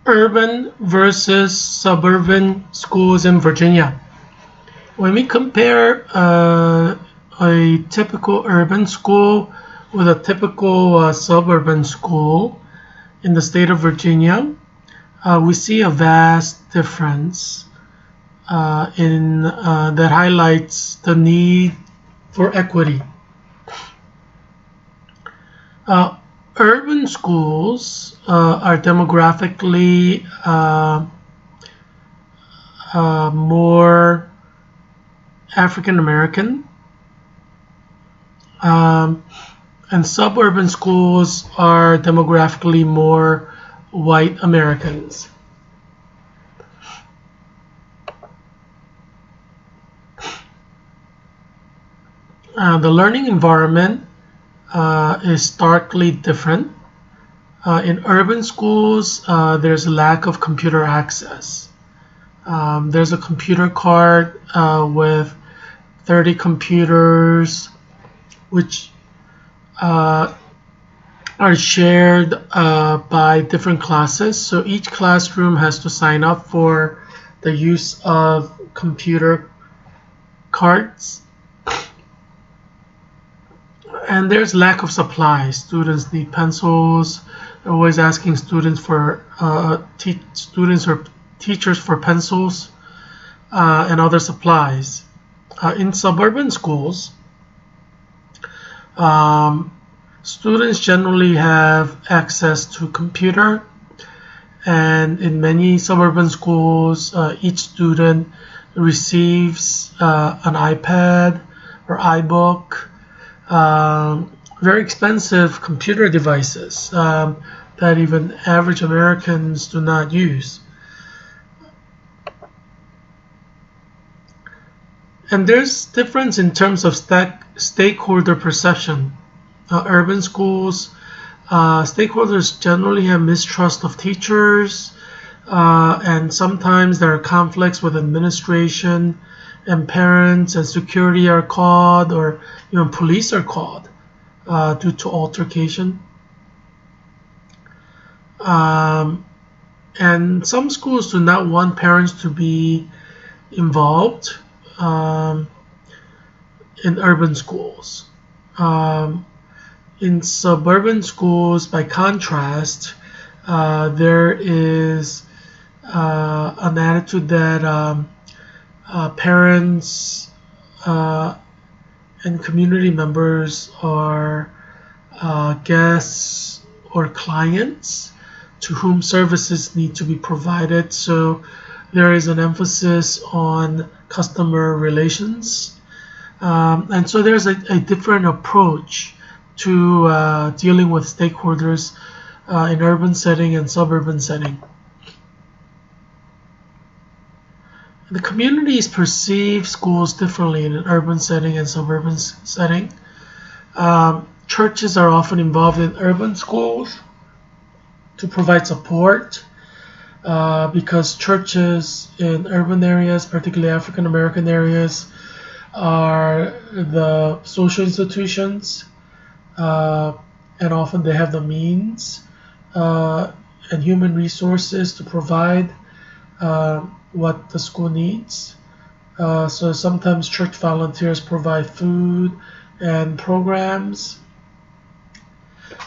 Urban versus suburban schools in Virginia. When we compare a typical urban school with a typical suburban school in the state of Virginia, we see a vast difference in that highlights the need for equity. Uh, Urban schools are demographically more African American, and suburban schools are demographically more white Americans. The learning environment is starkly different. In urban schools, there's a lack of computer access. There's a computer card with 30 computers, which are shared by different classes. So each classroom has to sign up for the use of computer cards. And there's lack of supplies. Students need pencils. They're always asking students for students or teachers for pencils and other supplies. In suburban schools, students generally have access to computer, and in many suburban schools, each student receives an iPad or iBook. Very expensive computer devices that even average Americans do not use. And there's difference in terms of stakeholder perception. Urban schools, stakeholders generally have mistrust of teachers, and sometimes there are conflicts with administration, and parents and security are called, or even police are called due to altercation. And some schools do not want parents to be involved in urban schools. In suburban schools, by contrast, there is an attitude that parents and community members are guests or clients to whom services need to be provided. So there is an emphasis on customer relations. And so there's a different approach to dealing with stakeholders in urban setting and suburban setting. The communities perceive schools differently in an urban setting and suburban setting. Churches are often involved in urban schools to provide support because churches in urban areas, particularly African American areas, are the social institutions, and often they have the means and human resources to provide what the school needs. So sometimes church volunteers provide food and programs.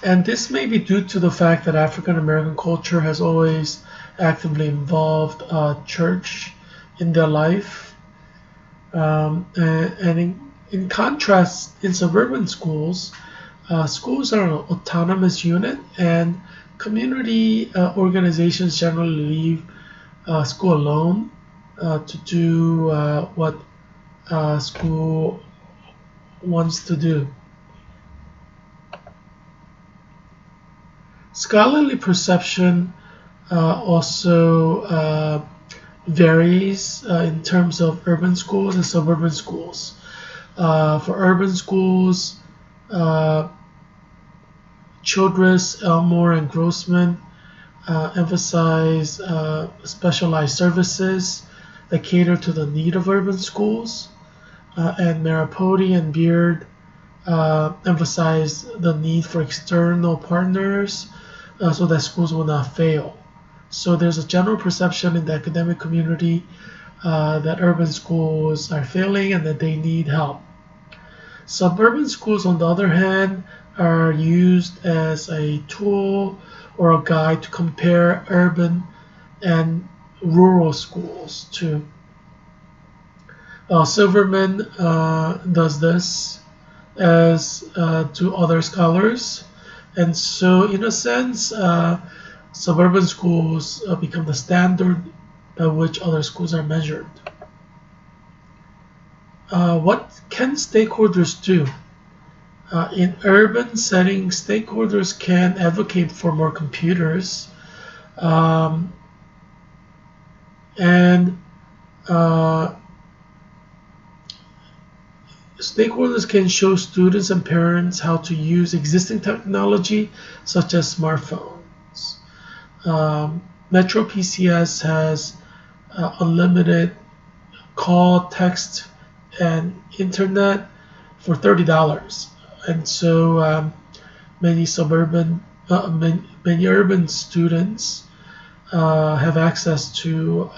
And this may be due to the fact that African American culture has always actively involved church in their life. And in contrast, in suburban schools, schools are an autonomous unit, and community organizations generally leave school alone to do what school wants to do. Scholarly perception also varies in terms of urban schools and suburban schools. For urban schools, Childress, Elmore, and Grossman emphasize specialized services that cater to the need of urban schools, and Maripodi and Beard emphasize the need for external partners so that schools will not fail. So there's a general perception in the academic community that urban schools are failing and that they need help. Suburban schools, on the other hand, are used as a tool or a guide to compare urban and rural schools too. Silverman does this as do other scholars, and so in a sense, suburban schools become the standard by which other schools are measured. What can stakeholders do? In urban settings, stakeholders can advocate for more computers, um, and uh, stakeholders can show students and parents how to use existing technology, such as smartphones. Metro PCS has unlimited call, text, and internet for $30, and so many many urban students have access to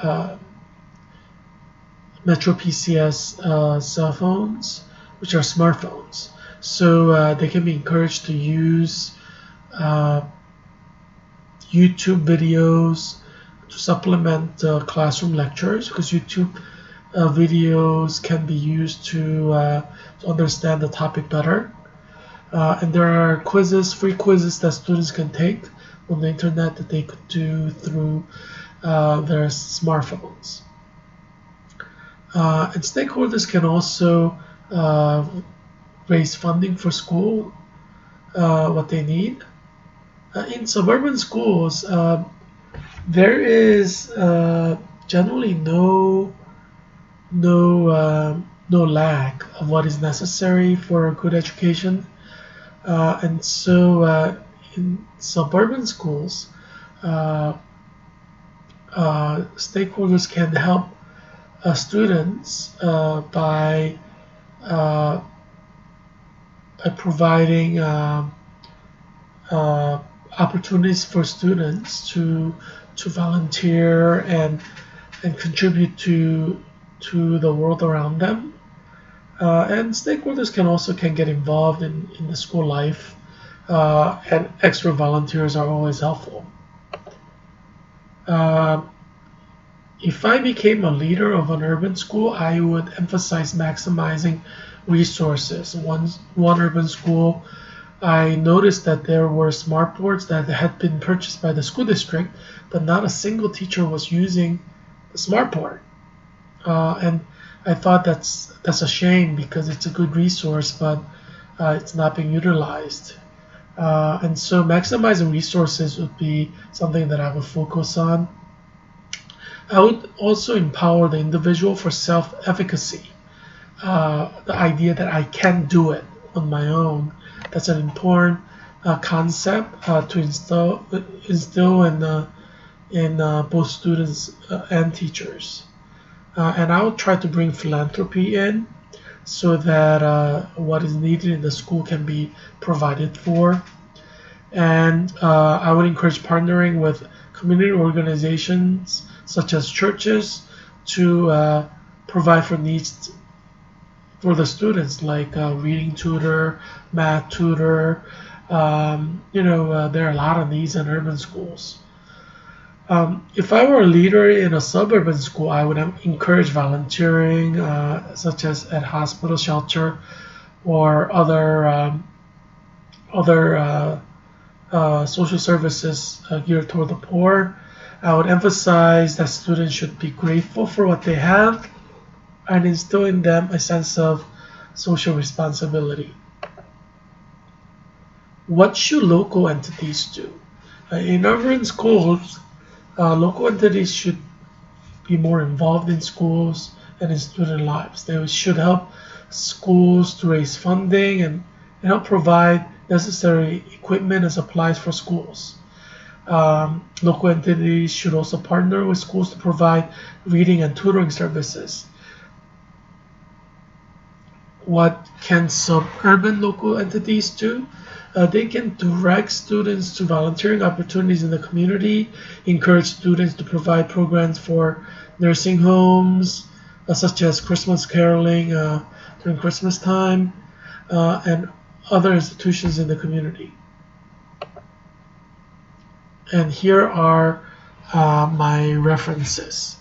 Metro PCS cell phones, which are smartphones. So they can be encouraged to use uh, YouTube videos to supplement classroom lectures, because YouTube videos can be used to understand the topic better. And there are quizzes, free quizzes that students can take on the internet that they could do through their smartphones. And stakeholders can also raise funding for school, what they need. In suburban schools, there is generally no lack of what is necessary for a good education, and so in suburban schools, uh, stakeholders can help students uh, by providing uh, opportunities for students to volunteer and contribute to the world around them. And stakeholders can get involved in the school life, and extra volunteers are always helpful. Uh, if I became a leader of an urban school, I would emphasize maximizing resources. One urban school, I noticed that there were smart boards that had been purchased by the school district, but not a single teacher was using the smart board. And I thought that's a shame, because it's a good resource, but it's not being utilized. And so maximizing resources would be something that I would focus on. I would also empower the individual for self-efficacy. The idea that I can do it on my own. That's an important concept to instill in both students and teachers. And I would try to bring philanthropy in, so that what is needed in the school can be provided for. And I would encourage partnering with community organizations such as churches to provide for needs for the students, like reading tutor, math tutor. There are a lot of needs in urban schools. If I were a leader in a suburban school, I would encourage volunteering, such as at hospital shelter or other social services geared toward the poor. I would emphasize that students should be grateful for what they have and instill in them a sense of social responsibility. What should local entities do? In urban schools, local entities should be more involved in schools and in student lives. They should help schools to raise funding and help provide necessary equipment and supplies for schools. Local entities should also partner with schools to provide reading and tutoring services. What can suburban local entities do? They can direct students to volunteering opportunities in the community, encourage students to provide programs for nursing homes, such as Christmas caroling during Christmas time, and other institutions in the community. And here are my references.